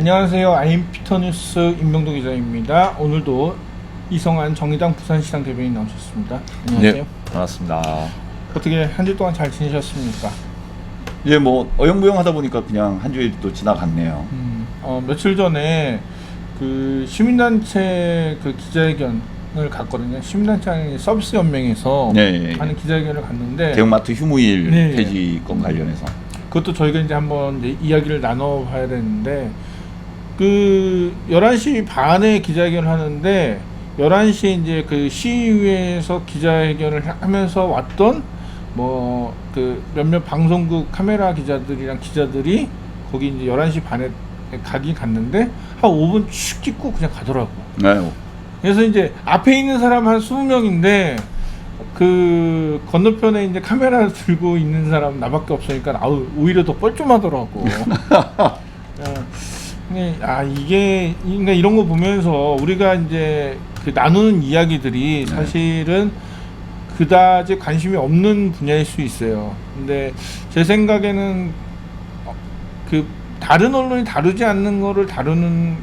안녕하세요. 아임피터뉴스 임명도 기자입니다. 오늘도 이성한 정의당 부산시장 대변인 나오셨습니다. 안녕하세요. 네, 반갑습니다. 어떻게 한 주 동안 잘 지내셨습니까? 이제 뭐 어영부영하다 보니까 그냥 한 주일도 지나갔네요. 며칠 전에 그 시민단체 그 기자회견을 갔거든요. 시민단체 서비스 연맹에서 네, 하는 기자회견을 갔는데 대형마트 휴무일 네. 폐지권 관련해서 그것도 저희가 이제 한번 이제 이야기를 나눠봐야 되는데 그 11시 반에 기자회견을 하는데 11시에 이제 그 시의회에서 기자회견을 하면서 왔던 뭐 그 몇몇 방송국 카메라 기자들이랑 기자들이 거기 이제 11시 반에 가긴 갔는데 한 5분 쭉 찍고 그냥 가더라고. 네. 그래서 이제 앞에 있는 사람 한 20명인데 그 건너편에 이제 카메라 들고 있는 사람 나밖에 없으니까 아우 오히려 더 뻘쭘하더라고. 이게 그러니까 이런 거 보면서 우리가 이제 그 나누는 이야기들이 사실은 그다지 관심이 없는 분야일 수 있어요. 근데 제 생각에는 그 다른 언론이 다루지 않는 거를 다루는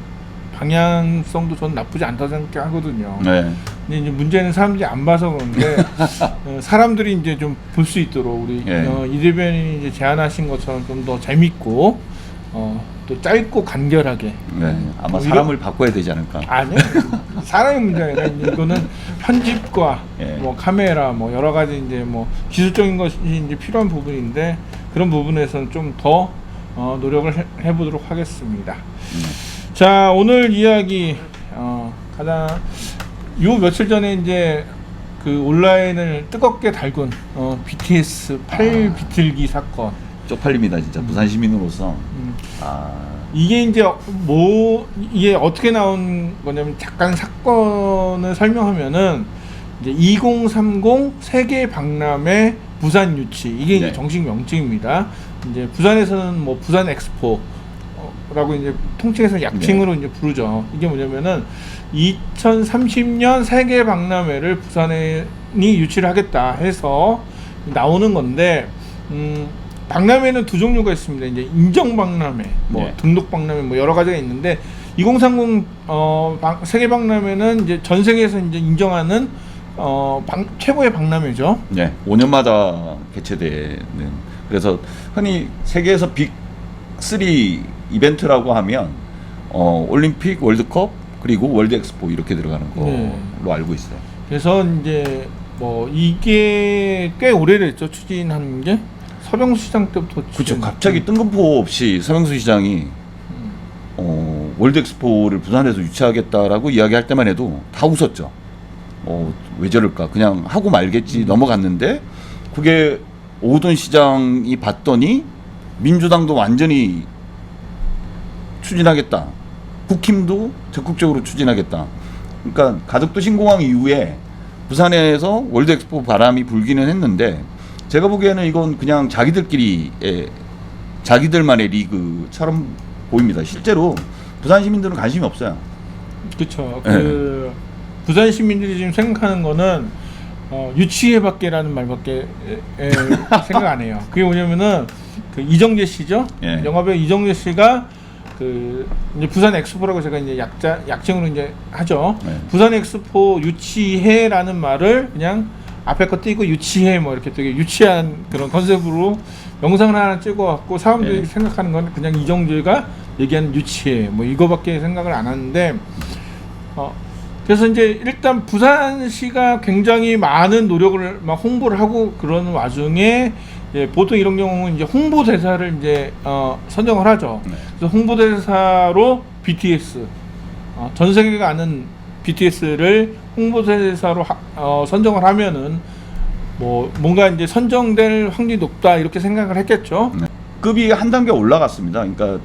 방향성도 저는 나쁘지 않다고 생각하거든요. 네. 근데 이제 문제는 사람들이 안 봐서 그런데 사람들이 이제 좀 볼 수 있도록 우리 이 대변인이 이제 제안하신 것처럼 좀 더 재밌고 또 짧고 간결하게. 아마 사람을 바꿔야 되지 않을까. 아니요. 사람의 문제가 아니라 이거는 편집과 뭐 카메라 뭐 여러 가지 이제 뭐 기술적인 것이 이제 필요한 부분인데 그런 부분에서는 좀 더 노력을 해보도록 하겠습니다. 자, 오늘 이야기 가장 요 며칠 전에 이제 그 온라인을 뜨겁게 달군 BTS 8 비틀기 사건. 쪽팔립니다 진짜 부산 시민으로서. 이게 이제 뭐 이게 어떻게 나온 거냐면 잠깐 사건을 설명하면은 이제 2030 세계 박람회 부산 유치 이게 이제 정식 명칭입니다. 이제 부산에서는 뭐 부산 엑스포라고 이제 통칭해서 약칭으로 이제 부르죠. 이게 뭐냐면은 2030년 세계 박람회를 부산에 유치를 하겠다 해서 나오는 건데 박람회는 두 종류가 있습니다. 이제 인정 박람회, 뭐 등록 박람회, 뭐 여러 가지가 있는데 2030 세계 박람회는 이제 전 세계에서 이제 인정하는 최고의 박람회죠. 네, 5년마다 개최되는. 그래서 흔히 세계에서 빅3 이벤트라고 하면 올림픽, 월드컵 그리고 월드 엑스포 이렇게 들어가는 걸로 알고 있어요. 그래서 이제 뭐 이게 꽤 오래됐죠 추진하는 게. 서병수 시장 때부터 그렇죠. 갑자기 뜬금포 없이 서병수 시장이 월드 엑스포를 부산에서 유치하겠다라고 이야기할 때만 해도 다 웃었죠. 왜 저럴까? 그냥 하고 말겠지 넘어갔는데 그게 오던 시장이 봤더니 민주당도 완전히 추진하겠다. 국힘도 적극적으로 추진하겠다. 그러니까 가덕도 신공항 이후에 부산에서 월드 엑스포 바람이 불기는 했는데 제가 보기에는 이건 그냥 자기들만의 리그처럼 보입니다. 실제로 부산 시민들은 관심이 없어요. 그렇죠. 그 부산 시민들이 지금 생각하는 거는 유치해밖에라는 말밖에 생각 안 해요. 그게 뭐냐면은 그 이정재 씨죠. 영화배우 이정재 씨가 그 이제 부산 엑스포라고 제가 이제 약칭으로 이제 하죠. 부산 엑스포 유치해라는 말을 그냥 앞에 거 띄고 유치해 뭐 이렇게 되게 유치한 그런 컨셉으로 영상을 하나 찍어갖고 사람들이 생각하는 건 그냥 이정재가 얘기하는 유치해 뭐 이거밖에 생각을 안 하는데 그래서 이제 일단 부산시가 굉장히 많은 노력을 막 홍보를 하고 그러는 와중에 보통 이런 경우는 이제 홍보대사를 이제 선정을 하죠. 그래서 홍보대사로 BTS 전 세계가 아는 BTS를 홍보대사로 선정을 하면은 뭐 뭔가 이제 선정될 확률이 높다 이렇게 생각을 했겠죠. 급이 한 단계 올라갔습니다. 그러니까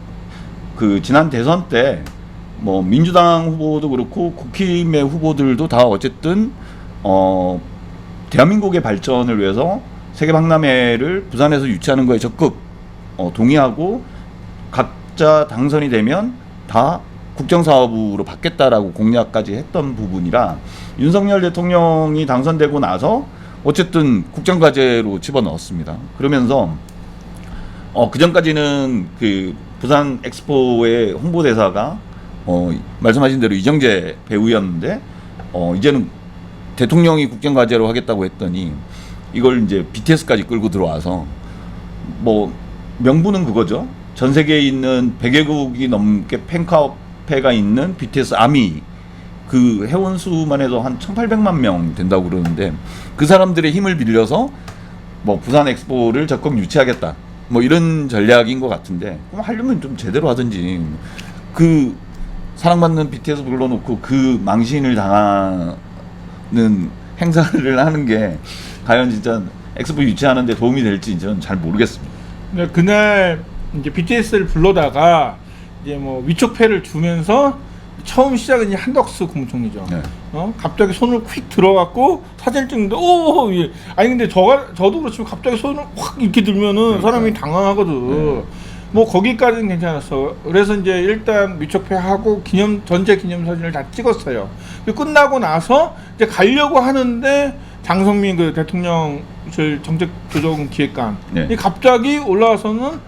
그 지난 대선 때 뭐 민주당 후보도 그렇고 국힘의 후보들도 다 어쨌든 대한민국의 발전을 위해서 세계 박람회를 부산에서 유치하는 거에 적극 동의하고 각자 당선이 되면 다 국정사업으로 받겠다라고 공약까지 했던 부분이라 윤석열 대통령이 당선되고 나서 어쨌든 국정과제로 집어넣었습니다. 그러면서 그 전까지는 그 부산 엑스포의 홍보대사가 말씀하신 대로 이정재 배우였는데 이제는 대통령이 국정과제로 하겠다고 했더니 이걸 이제 BTS까지 끌고 들어와서 뭐 명분은 그거죠. 전 세계에 있는 100개국이 넘게 팬카페가 있는 BTS 아미 그 회원 수만 해도 한 1,800만 명 된다고 그러는데 그 사람들의 힘을 빌려서 뭐 부산 엑스포를 적극 유치하겠다. 뭐 이런 전략인 것 같은데 그럼 하려면 좀 제대로 하든지 그 사랑받는 BTS 불러놓고 그 망신을 당하는 행사를 하는 게 과연 진짜 엑스포 유치하는데 도움이 될지 저는 잘 모르겠습니다. 근데 그날 이제 BTS를 불러다가 이제 뭐 위촉패를 주면서 처음 시작은 이제 한덕수 국무총리죠. 네. 갑자기 손을 휙 들어갖고 사진 찍는데 오 예. 아니 근데 저도 그렇지만 갑자기 손을 확 이렇게 들면은 사람이 당황하거든. 뭐 거기까지는 괜찮았어. 그래서 이제 일단 위촉패 하고 전체 기념사진을 다 찍었어요. 끝나고 나서 이제 가려고 하는데 장성민 그 대통령실 정책조정기획관 이 갑자기 올라와서는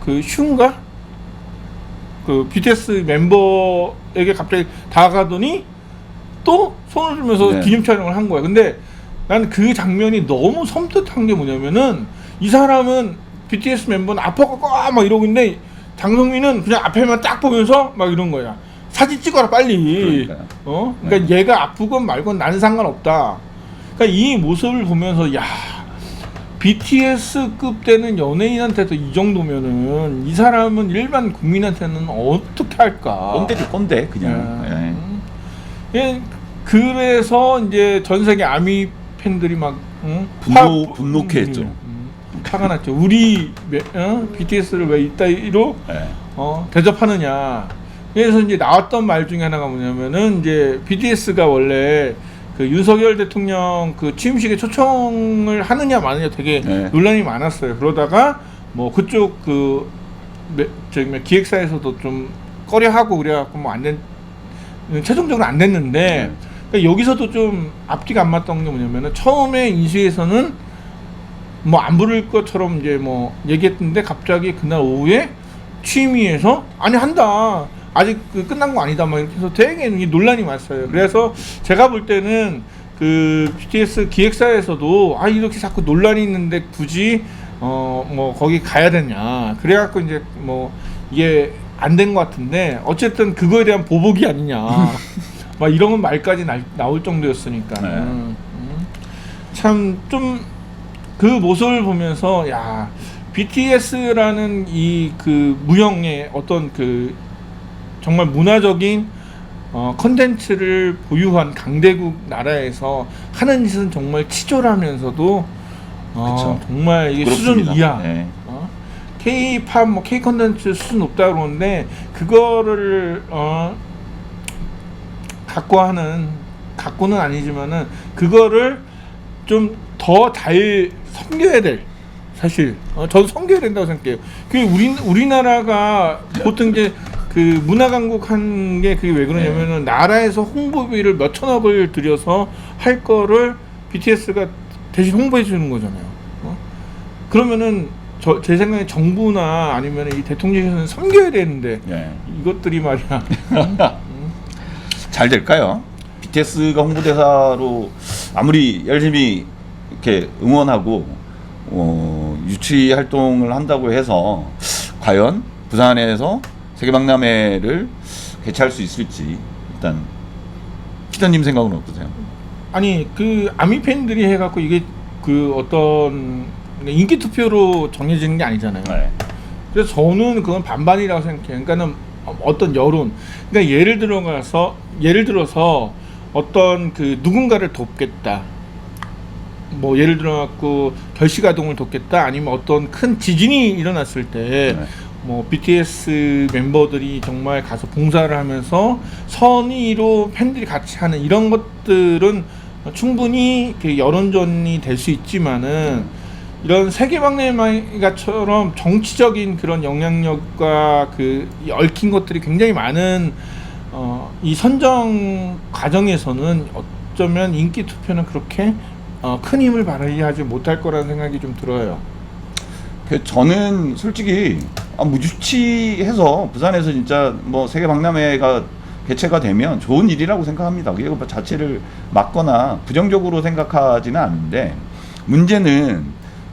그 슝가 그 BTS 멤버에게 갑자기 다가가더니 또 손을 들면서 기념 촬영을 한 거야. 근데 난 그 장면이 너무 섬뜩한 게 뭐냐면은 이 사람은 BTS 멤버는 아파갖고 막 이러고 있는데 장성민은 그냥 앞에만 딱 보면서 막 이런 거야. 사진 찍어라 빨리. 그러니까 얘가 아프건 말건 나는 상관없다. 그러니까 이 모습을 보면서 야 BTS급 되는 연예인한테도 이 정도면은 이 사람은 일반 국민한테는 어떻게 할까? 꼰대지 꼰대 그냥. 예, 그래서 이제 전 세계 아미 팬들이 막 분노케 했죠. 화가 났죠. 우리 BTS를 왜 이따위로 대접하느냐. 그래서 이제 나왔던 말 중에 하나가 뭐냐면은 이제 BTS가 원래 그 윤석열 대통령 그 취임식에 초청을 하느냐 마느냐 되게 논란이 많았어요. 그러다가 뭐 그쪽 그 기획사에서도 좀 꺼려하고 그래갖고 뭐 안 된 최종적으로 안 됐는데 그러니까 여기서도 좀 앞뒤가 안 맞던 게 뭐냐면은 처음에 인수위에서는 뭐 안 부를 것처럼 이제 뭐 얘기했는데 갑자기 그날 오후에 취임위에서 아니 한다. 아직 끝난 거 아니다 막 이렇게 해서 되게 논란이 많았어요. 그래서 제가 볼 때는 그 BTS 기획사에서도 이렇게 자꾸 논란이 있는데 굳이 뭐 거기 가야 되냐 그래갖고 이제 뭐 이게 안 된 것 같은데 어쨌든 그거에 대한 보복이 아니냐 막 이런 말까지 나올 정도였으니까 참 좀 그 모습을 보면서 야 BTS라는 이 그 무형의 어떤 그 정말 문화적인 컨텐츠를 보유한 강대국 나라에서 하는 짓은 정말 치졸하면서도 정말 이게 그렇습니다. 수준 이하. K-팝 뭐 K 컨텐츠 수준 높다 그러는데 그거를 갖고는 아니지만은 그거를 좀 더 잘 섬겨야 될. 사실 저도 섬겨야 된다고 생각해요. 그 우리나라가 보통 이제 그 문화 강국한 게 그게 왜 그러냐면은 나라에서 홍보비를 몇 천억을 들여서 할 거를 BTS가 대신 홍보해 주는 거잖아요. 그러면은 제 생각에 정부나 아니면 이 대통령에서는 섬겨야 되는데 이것들이 말이야. 잘 될까요? BTS가 홍보대사로 아무리 열심히 이렇게 응원하고 유치 활동을 한다고 해서 과연 부산에서 세계박람회를 개최할 수 있을지 일단 피터님 생각은 어떠세요? 아니 그 아미 팬들이 해갖고 이게 그 어떤 인기 투표로 정해지는 게 아니잖아요. 그래서 저는 그건 반반이라고 생각해요. 그러니까는 어떤 여론, 그러니까 예를 들어서 어떤 그 누군가를 돕겠다. 뭐 예를 들어갖고 결식아동을 돕겠다. 아니면 어떤 큰 지진이 일어났을 때. 뭐 BTS 멤버들이 정말 가서 봉사를 하면서 선의로 팬들이 같이 하는 이런 것들은 충분히 여론전이 될 수 있지만은 이런 세계박람회가처럼 정치적인 그런 영향력과 그 얽힌 것들이 굉장히 많은 이 선정 과정에서는 어쩌면 인기 투표는 그렇게 큰 힘을 발휘하지 못할 거라는 생각이 좀 들어요. 저는 솔직히 유치해서 부산에서 진짜 뭐 세계 박람회가 개최가 되면 좋은 일이라고 생각합니다. 그리고 뭐 자체를 막거나 부정적으로 생각하지는 않는데 문제는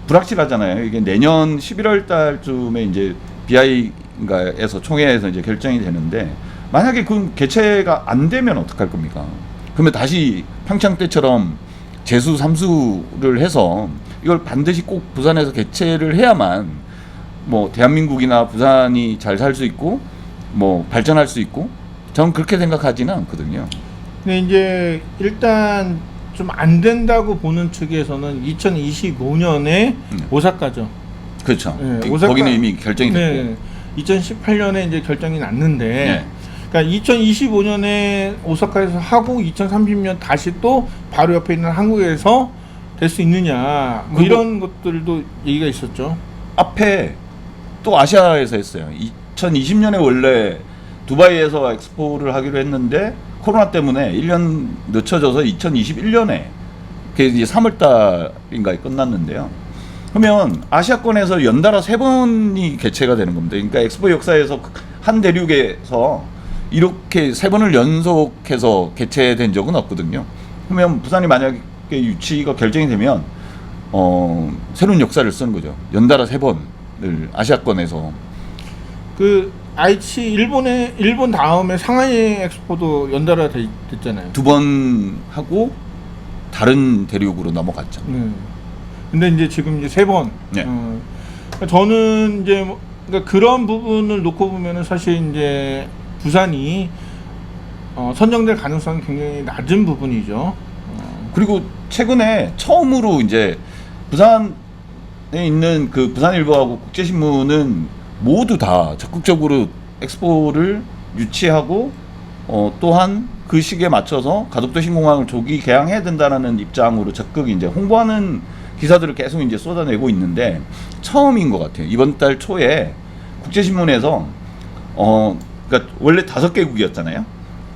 불확실하잖아요. 이게 내년 11월 달쯤에 이제 BI인가에서 총회에서 이제 결정이 되는데 만약에 그 개최가 안 되면 어떡할 겁니까? 그러면 다시 평창 때처럼 재수 삼수를 해서 이걸 반드시 꼭 부산에서 개최를 해야만 뭐 대한민국이나 부산이 잘 살 수 있고 뭐 발전할 수 있고 저는 그렇게 생각하지는 않거든요. 근데 이제 일단 좀 안 된다고 보는 측에서는 2025년에 오사카죠. 그렇죠. 네, 거기는 이미 결정이 됐고. 네, 2018년에 이제 결정이 났는데, 네. 그러니까 2025년에 오사카에서 하고 2030년 다시 또 바로 옆에 있는 한국에서 될 수 있느냐, 뭐 이런 것들도 얘기가 있었죠. 앞에 또 아시아에서 했어요. 2020년에 원래 두바이에서 엑스포를 하기로 했는데 코로나 때문에 1년 늦춰져서 2021년에 그게 이제 3월달인가에 끝났는데요. 그러면 아시아권에서 연달아 3번이 개최가 되는 겁니다. 그러니까 엑스포 역사에서 한 대륙에서 이렇게 3번을 연속해서 개최된 적은 없거든요. 그러면 부산이 만약에 유치가 결정이 되면 새로운 역사를 쓰는 거죠. 연달아 3번을 아시아권에서. 그 아이치 일본 다음에 상하이 엑스포도 연달아 됐잖아요. 2번 하고 다른 대륙으로 넘어갔죠. 근데 이제 지금 이제 3번. 네. 그러니까 저는 이제 그러니까 그런 부분을 놓고 보면은 사실 이제 부산이 선정될 가능성이 굉장히 낮은 부분이죠. 그리고 최근에 처음으로 이제 부산에 있는 그 부산일보하고 국제신문은 모두 다 적극적으로 엑스포를 유치하고 또한 그 시기에 맞춰서 가덕도 신공항을 조기 개항해야 된다라는 입장으로 적극 이제 홍보하는 기사들을 계속 이제 쏟아내고 있는데 처음인 것 같아요. 이번 달 초에 국제신문에서 그러니까 원래 5개국이었잖아요.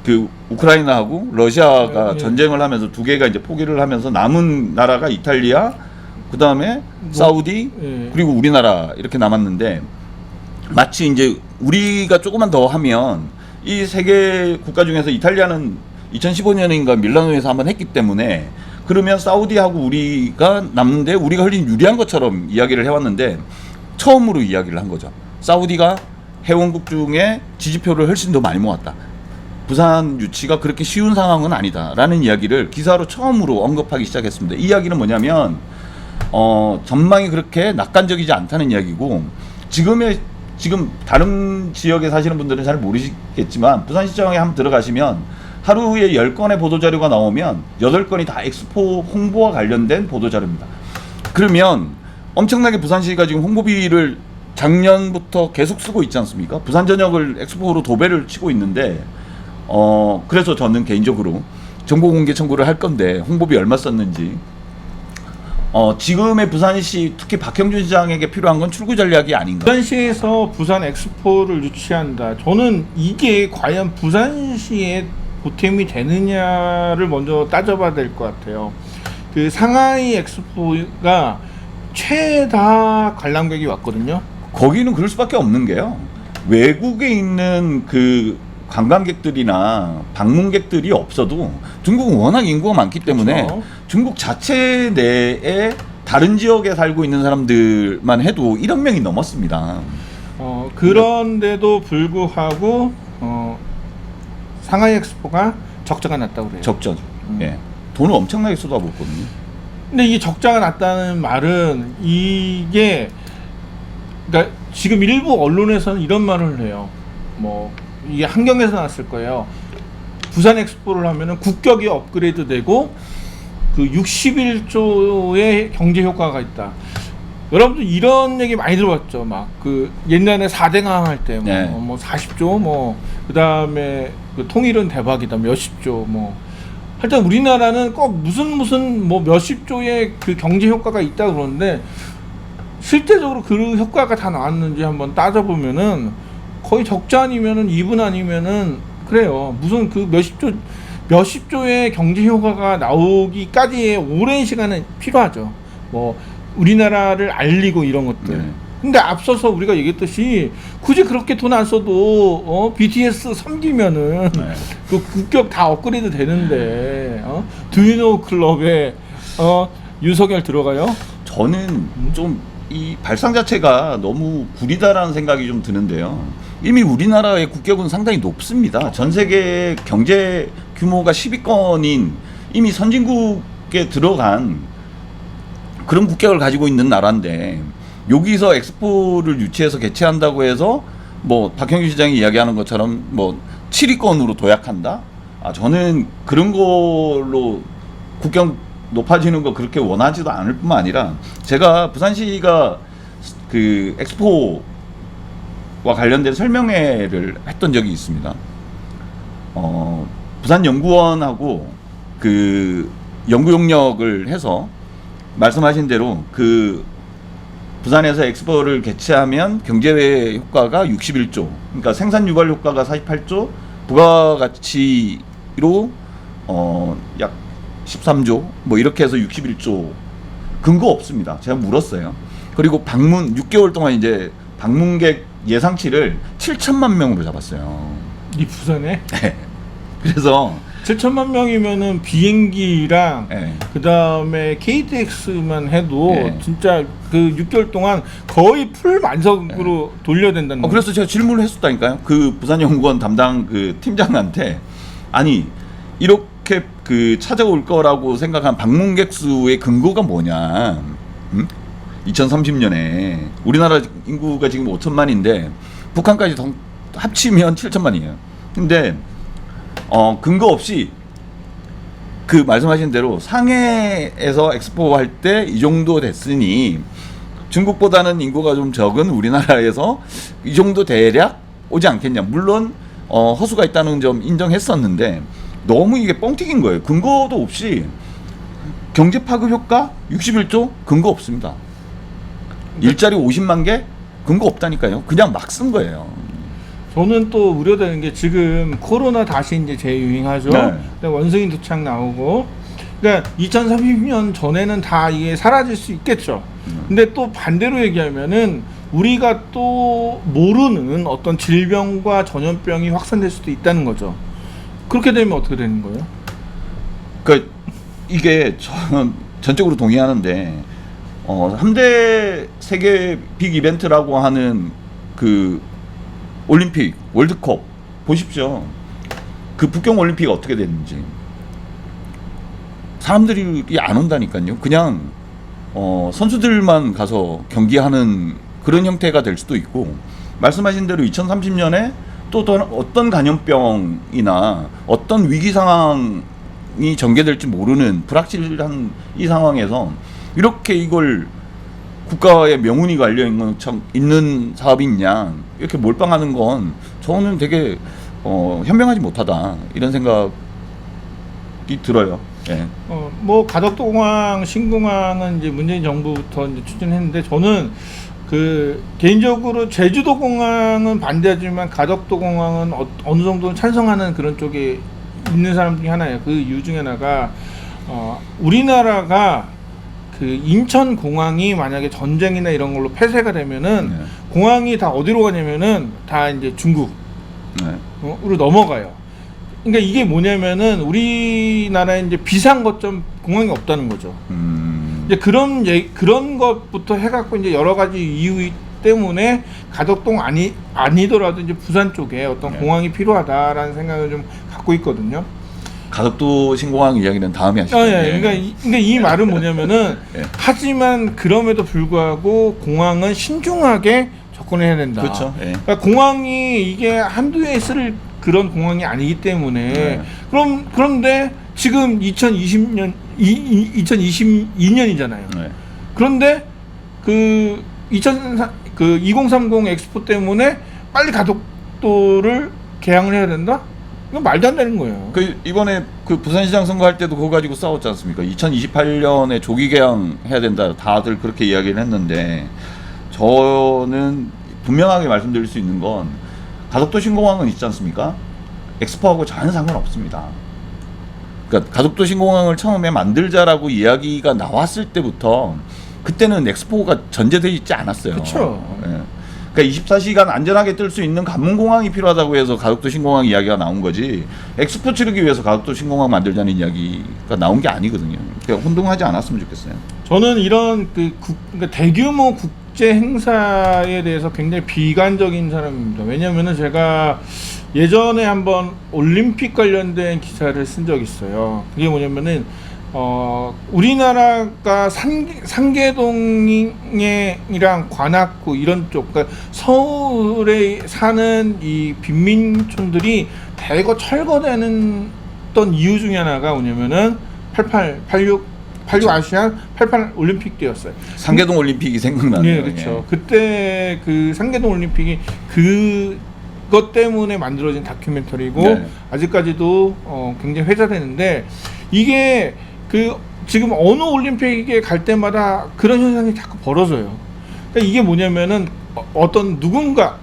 그 우크라이나하고 러시아가 네. 전쟁을 하면서 2개가 이제 포기를 하면서 남은 나라가 이탈리아, 그 다음에 사우디, 네. 그리고 우리나라 이렇게 남았는데 마치 이제 우리가 조금만 더 하면 이 3개 국가 중에서 이탈리아는 2015년인가 밀라노에서 한번 했기 때문에 그러면 사우디하고 우리가 남는데 우리가 훨씬 유리한 것처럼 이야기를 해왔는데 처음으로 이야기를 한 거죠. 사우디가 회원국 중에 지지표를 훨씬 더 많이 모았다. 부산 유치가 그렇게 쉬운 상황은 아니다라는 이야기를 기사로 처음으로 언급하기 시작했습니다. 이 이야기는 뭐냐면 전망이 그렇게 낙관적이지 않다는 이야기고 지금 다른 지역에 사시는 분들은 잘 모르시겠지만 부산시청에 한번 들어가시면 하루에 10건의 보도자료가 나오면 8건이 다 엑스포 홍보와 관련된 보도자료입니다. 그러면 엄청나게 부산시가 지금 홍보비를 작년부터 계속 쓰고 있지 않습니까? 부산 전역을 엑스포로 도배를 치고 있는데 그래서 저는 개인적으로 정보 공개 청구를 할 건데 홍보비 얼마 썼는지 지금의 부산시 특히 박형준 시장에게 필요한 건 출구 전략이 아닌가. 부산시에서 부산 엑스포를 유치한다. 저는 이게 과연 부산시에 보탬이 되느냐를 먼저 따져봐야 될 것 같아요. 그 상하이 엑스포가 최다 관람객이 왔거든요. 거기는 그럴 수밖에 없는 게요. 외국에 있는 그 관광객들이나 방문객들이 없어도 중국은 워낙 인구가 많기 때문에 그렇죠. 중국 자체 내에 다른 지역에 살고 있는 사람들만 해도 1억 명이 넘었습니다. 그런데도 불구하고 상하이 엑스포가 적자가 났다고 그래요. 적자죠. 예. 돈을 엄청나게 쏟아붓거든요. 근데 이게 적자가 났다는 말은 이게 그러니까 지금 일부 언론에서는 이런 말을 해요. 뭐 이게 한경에서 나왔을 거예요. 부산 엑스포를 하면은 국격이 업그레이드 되고 그 61조의 경제 효과가 있다. 여러분들 이런 얘기 많이 들어봤죠. 막 그 옛날에 4대강 할 때 네. 뭐 40조 뭐 그다음에 그 통일은 대박이다 몇십 조 뭐 하여튼 우리나라는 꼭 무슨 뭐 몇십 조의 그 경제 효과가 있다 그러는데 실제적으로 그 효과가 다 나왔는지 한번 따져보면은 거의 적자 아니면은 2분 아니면은 그래요. 무슨 그 몇십 조의 경제 효과가 나오기까지의 오랜 시간은 필요하죠. 뭐 우리나라를 알리고 이런 것들. 네. 근데 앞서서 우리가 얘기했듯이 굳이 그렇게 돈 안 써도 BTS 섬기면은 네. 그 국격 다 업그레이드 되는데 두유노 클럽에 윤석열 들어가요? 저는 좀 이 발상 자체가 너무 구리다라는 생각이 좀 드는데요. 이미 우리나라의 국격은 상당히 높습니다. 전 세계 경제 규모가 10위권인 이미 선진국에 들어간 그런 국격을 가지고 있는 나라인데 여기서 엑스포를 유치해서 개최한다고 해서 뭐 박형규 시장이 이야기하는 것처럼 뭐 7위권으로 도약한다? 저는 그런 걸로 국격 높아지는 거 그렇게 원하지도 않을 뿐만 아니라 제가 부산시가 그 엑스포와 관련된 설명회를 했던 적이 있습니다. 부산연구원하고 그 연구 용역을 해서 말씀하신 대로 그 부산에서 엑스포를 개최하면 경제 효과가 61조, 그러니까 생산 유발 효과가 48조, 부가가치로 약 13조 뭐 이렇게 해서 61조 근거 없습니다. 제가 물었어요. 그리고 방문 6개월 동안 이제 방문객 예상치를 7천만 명으로 잡았어요. 이 부산에? 네. 그래서 7천만 명이면은 비행기랑 네. 그 다음에 KTX만 해도 네. 진짜 그 6개월 동안 거의 풀 만석으로 돌려야 된다는 거예요. 그래서 제가 질문을 했었다니까요. 그 부산연구원 담당 그 팀장한테 아니 이렇게 그 찾아올 거라고 생각한 방문객 수의 근거가 뭐냐? 2030년에 우리나라 인구가 지금 5천만인데 북한까지 더 합치면 7천만이에요. 근데 근거 없이 그 말씀하신 대로 상해에서 엑스포 할 때 이 정도 됐으니 중국보다는 인구가 좀 적은 우리나라에서 이 정도 대략 오지 않겠냐. 물론 허수가 있다는 점 인정했었는데 너무 이게 뻥튀기인 거예요. 근거도 없이 경제 파급 효과 61조 근거 없습니다. 일자리 50만 개 근거 없다니까요. 그냥 막 쓴 거예요. 저는 또 우려되는 게 지금 코로나 다시 이제 재유행하죠. 네. 원숭이 도착 나오고, 그러니까 2030년 전에는 다 이게 사라질 수 있겠죠. 근데 또 반대로 얘기하면은 우리가 또 모르는 어떤 질병과 전염병이 확산될 수도 있다는 거죠. 그렇게 되면 어떻게 되는 거예요? 그러니까 이게 저는 전적으로 동의하는데 3대 세계 빅 이벤트라고 하는 그 올림픽, 월드컵 보십시오. 그 북경 올림픽이 어떻게 됐는지 사람들이 안 온다니까요. 그냥 선수들만 가서 경기하는 그런 형태가 될 수도 있고 말씀하신 대로 2030년에 또 어떤 감염병이나 어떤 위기 상황이 전개될지 모르는 불확실한 이 상황에서 이렇게 이걸 국가의 명운이 걸려 있는 사업이 있냐 이렇게 몰빵하는 건 저는 되게 현명하지 못하다 이런 생각이 들어요. 예. 뭐 가덕도 공항, 신공항은 이제 문재인 정부부터 이제 추진했는데 저는 그 개인적으로 제주도 공항은 반대하지만 가덕도 공항은 어느 정도는 찬성하는 그런 쪽에 있는 사람 중에 하나예요. 그 이유 중에 하나가 우리나라가 그 인천 공항이 만약에 전쟁이나 이런 걸로 폐쇄가 되면은 네. 공항이 다 어디로 가냐면은 다 이제 중국으로 네. 넘어가요. 그러니까 이게 뭐냐면은 우리나라에 이제 비상 거점 공항이 없다는 거죠. 이제 그런 것부터 해갖고 이제 여러 가지 이유 때문에 가덕동 아니더라도 이제 부산 쪽에 어떤 네. 공항이 필요하다라는 생각을 좀 갖고 있거든요. 가덕도 신공항 이야기는 다음에 하시죠. 예. 그러니까 이 말은 뭐냐면은 예. 하지만 그럼에도 불구하고 공항은 신중하게 접근해야 된다. 그렇죠. 예. 그러니까 공항이 이게 한두에 있을 그런 공항이 아니기 때문에 네. 그런데 지금 2022년이잖아요. 네. 그런데 그 2030 엑스포 때문에 빨리 가덕도를 개항을 해야 된다? 이건 말도 안 되는 거예요. 그 이번에 그 부산시장 선거할 때도 그거 가지고 싸웠지 않습니까? 2028년에 조기 개항 해야 된다. 다들 그렇게 이야기를 했는데 저는 분명하게 말씀드릴 수 있는 건 가덕도 신공항은 있지 않습니까? 엑스포하고 전혀 상관없습니다. 그러니까 가덕도 신공항을 처음에 만들자라고 이야기가 나왔을 때부터 그때는 엑스포가 전제되어 있지 않았어요. 그쵸. 예. 그러니까 24시간 안전하게 뜰 수 있는 관문공항이 필요하다고 해서 가덕도 신공항 이야기가 나온 거지, 엑스포 치르기 위해서 가덕도 신공항 만들자는 이야기가 나온 게 아니거든요. 그러니까 혼동하지 않았으면 좋겠어요. 저는 이런 그러니까 대규모 국제 행사에 대해서 굉장히 비관적인 사람입니다. 왜냐면은 제가 예전에 한번 올림픽 관련된 기사를 쓴 적이 있어요. 그게 뭐냐면은 우리나라가 상계동이랑 관악구 이런 쪽, 그러니까 서울에 사는 이 빈민촌들이 대거 철거되는 어떤 이유 중에 하나가 뭐냐면은 86 아시안 88 올림픽 때였어요. 상계동 올림픽이 생각나네요. 네, 그렇죠. 그때 그 상계동 올림픽이 그것 때문에 만들어진 다큐멘터리고, 네. 아직까지도 굉장히 회자되는데, 이게 지금 어느 올림픽에 갈 때마다 그런 현상이 자꾸 벌어져요. 그러니까 이게 뭐냐면은 어떤 누군가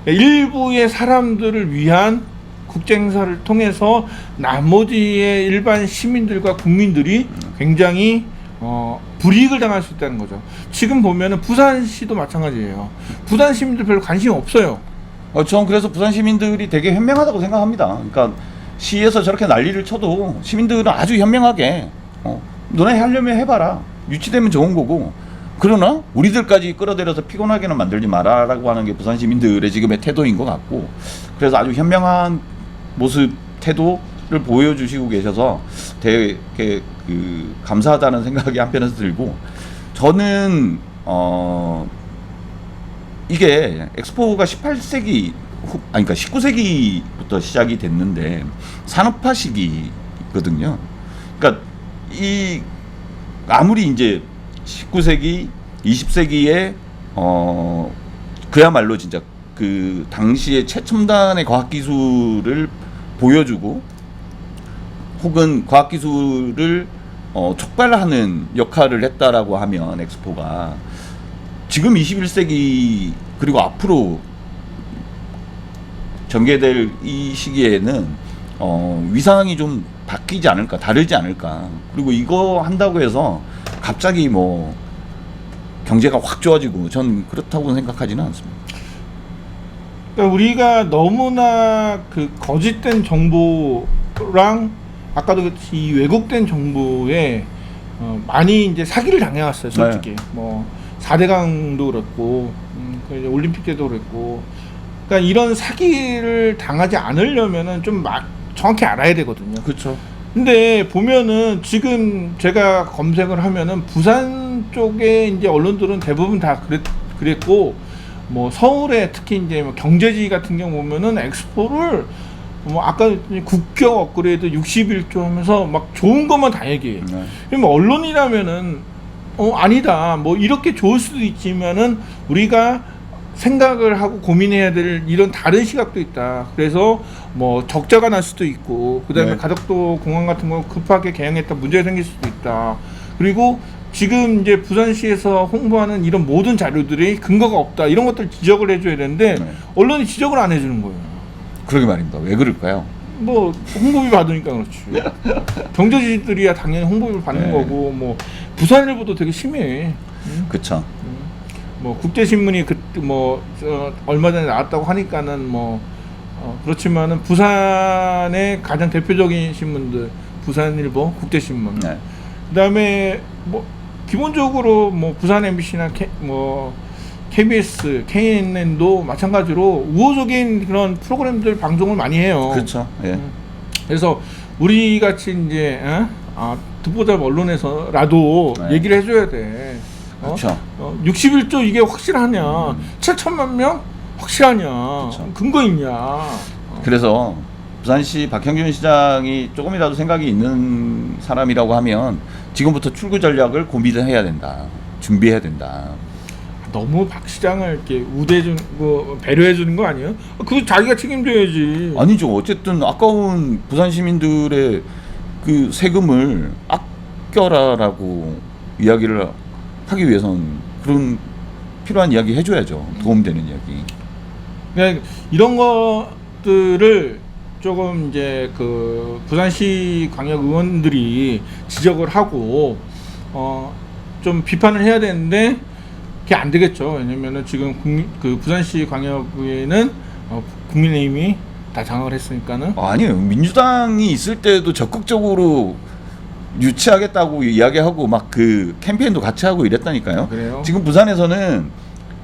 일부의 사람들을 위한 국제 행사를 통해서 나머지의 일반 시민들과 국민들이 굉장히 불이익을 당할 수 있다는 거죠. 지금 보면은 부산시도 마찬가지예요. 부산 시민들 별로 관심이 없어요. 전 그래서 부산 시민들이 되게 현명하다고 생각합니다. 그러니까 시에서 저렇게 난리를 쳐도 시민들은 아주 현명하게 너네 하려면 해봐라, 유치되면 좋은 거고, 그러나 우리들까지 끌어들여서 피곤하게는 만들지 마라라고 하는 게 부산 시민들의 지금의 태도인 것 같고, 그래서 아주 현명한 모습, 태도를 보여주시고 계셔서 되게 감사하다는 생각이 한편에서 들고, 저는 이게 엑스포가 18세기 그러니까 19세기부터 시작이 됐는데 산업화 시기거든요. 그러니까 이 아무리 이제 19세기, 20세기에 그야말로 진짜 그 당시의 최첨단의 과학 기술을 보여주고, 혹은 과학 기술을 촉발하는 역할을 했다라고 하면 엑스포가, 지금 21세기 그리고 앞으로 전개될 이 시기에는 위상이 좀 바뀌지 않을까, 다르지 않을까. 그리고 이거 한다고 해서 갑자기 뭐 경제가 확 좋아지고, 전 그렇다고 생각하지는 않습니다. 그러니까 우리가 너무나 그 거짓된 정보랑 아까도 그렇지 이 왜곡된 정보에 많이 이제 사기를 당해왔어요, 솔직히. 네. 뭐 4대강도 그렇고, 그 올림픽 때도 그랬고. 그러니까 이런 사기를 당하지 않으려면은 좀 정확히 알아야 되거든요. 그렇죠. 근데 보면은 지금 제가 검색을 하면은 부산 쪽에 이제 언론들은 대부분 다 그랬고, 뭐 서울에 특히 이제 뭐 경제지 같은 경우 보면은 엑스포를 뭐 아까 국격 업그레이드 61조 하면서 막 좋은 것만 다 얘기해요. 네. 그러면 언론이라면은 아니다, 뭐 이렇게 좋을 수도 있지만은 우리가 생각을 하고 고민해야 될 이런 다른 시각도 있다. 그래서 뭐 적자가 날 수도 있고, 그다음에 네. 가덕도 공항 같은 거 급하게 개항했다 문제가 생길 수도 있다. 그리고 지금 이제 부산시에서 홍보하는 이런 모든 자료들이 근거가 없다, 이런 것들 지적을 해줘야 되는데 네. 언론이 지적을 안 해주는 거예요. 그러게 말입니다. 왜 그럴까요? 뭐 홍보비 받으니까 그렇지. 경제지들이야 당연히 홍보비를 받는 네. 거고, 뭐 부산일보도 되게 심해. 그렇죠. 뭐 국제신문이 얼마 전에 나왔다고 하니까는 뭐 그렇지만은 부산의 가장 대표적인 신문들, 부산일보, 국제신문. 네. 그다음에 뭐 기본적으로 뭐 부산 MBC나 KBS, KNN도 마찬가지로 우호적인 그런 프로그램들 방송을 많이 해요. 그렇죠. 예. 그래서 우리 같이 이제 듣보잡 언론에서라도 네. 얘기를 해줘야 돼. 그렇죠. 61조 이게 확실하냐? 7천만 명 확실하냐? 그쵸. 근거 있냐? 그래서 부산시 박형준 시장이 조금이라도 생각이 있는 사람이라고 하면 지금부터 출구 전략을 고민해야 된다. 준비해야 된다. 너무 박 시장을 이렇게 배려해 주는 거 아니에요? 그거 자기가 책임져야지. 아니죠. 어쨌든 아까운 부산 시민들의 그 세금을 아껴라라고 이야기를 하기 위해서는 그런 필요한 이야기 해줘야죠. 도움되는 이야기. 그러니까 이런 것들을 조금 이제 부산시 광역 의원들이 지적을 하고 좀 비판을 해야 되는데 그게 안 되겠죠. 왜냐면은 지금 그 부산시 광역의회는 국민의힘이 다 장악을 했으니까는. 아니에요. 민주당이 있을 때도 적극적으로 유치하겠다고 이야기하고 막 그 캠페인도 같이 하고 이랬다니까요. 그래요? 지금 부산에서는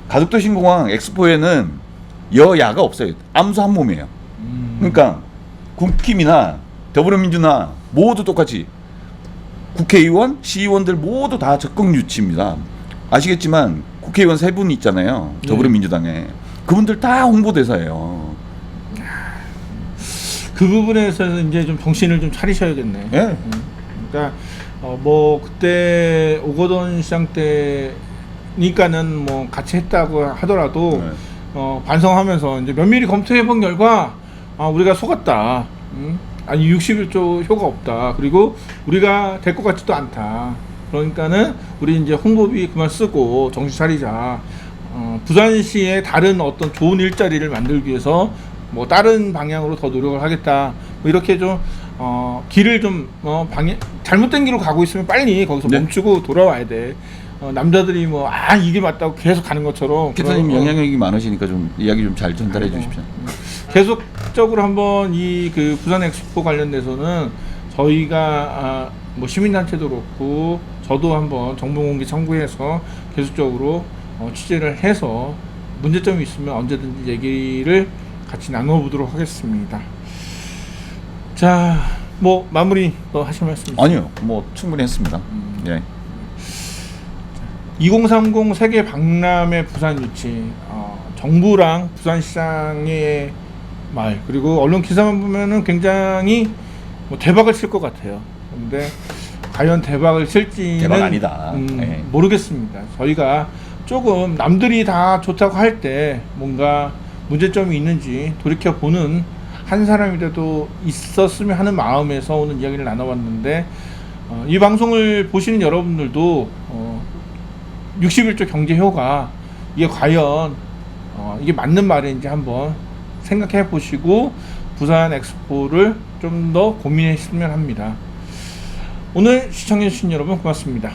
가덕도 신공항 엑스포에는 여야가 없어요. 암수 한 몸이에요. 그러니까 국힘이나 더불어민주나 모두 똑같이 국회의원, 시의원들 모두 다 적극 유치입니다. 아시겠지만 국회의원 3분 있잖아요. 더불어민주당에. 그분들 다 홍보대사예요. 그 부분에서 이제 좀 정신을 좀 차리셔야겠네. 예. 그러니까 뭐 그때 오거돈 시장 때니까는 뭐 같이 했다고 하더라도 네. 반성하면서 이제 면밀히 검토해 본 결과 우리가 속았다. 아니 61조 효과 없다. 그리고 우리가 될 것 같지도 않다. 그러니까는 우리 이제 홍보비 그만 쓰고 정신 차리자. 부산시의 다른 어떤 좋은 일자리를 만들기 위해서 뭐 다른 방향으로 더 노력을 하겠다. 뭐 이렇게 좀 길을 좀 방향 잘못된 길로 가고 있으면 빨리 거기서 네. 멈추고 돌아와야 돼. 남자들이 뭐 이게 맞다고 계속 가는 것처럼. 기사님 영향력이 많으시니까 좀 이야기 좀 잘 전달해 주십시오. 계속적으로 한번 이 그 부산 엑스포 관련돼서는 저희가 뭐 시민단체도 그렇고 저도 한번 정보공개 청구해서 계속적으로 취재를 해서 문제점이 있으면 언제든지 얘기를 같이 나눠보도록 하겠습니다. 자, 뭐 마무리 또 하실 말씀 있으세요? 아니요, 뭐 충분히 했습니다. 예. 2030 세계 박람회 부산 유치, 정부랑 부산시장의 말 그리고 언론 기사만 보면은 굉장히 뭐 대박을 칠 것 같아요. 근데 과연 대박을 칠지는 대박 아니다. 네. 모르겠습니다. 저희가 조금 남들이 다 좋다고 할 때 뭔가 문제점이 있는지 돌이켜 보는 한 사람이라도 있었으면 하는 마음에서 오늘 이야기를 나눠봤는데 이 방송을 보시는 여러분들도 61조 경제 효과 이게 과연 이게 맞는 말인지 한번 생각해 보시고 부산 엑스포를 좀 더 고민했으면 합니다. 오늘 시청해 주신 여러분 고맙습니다.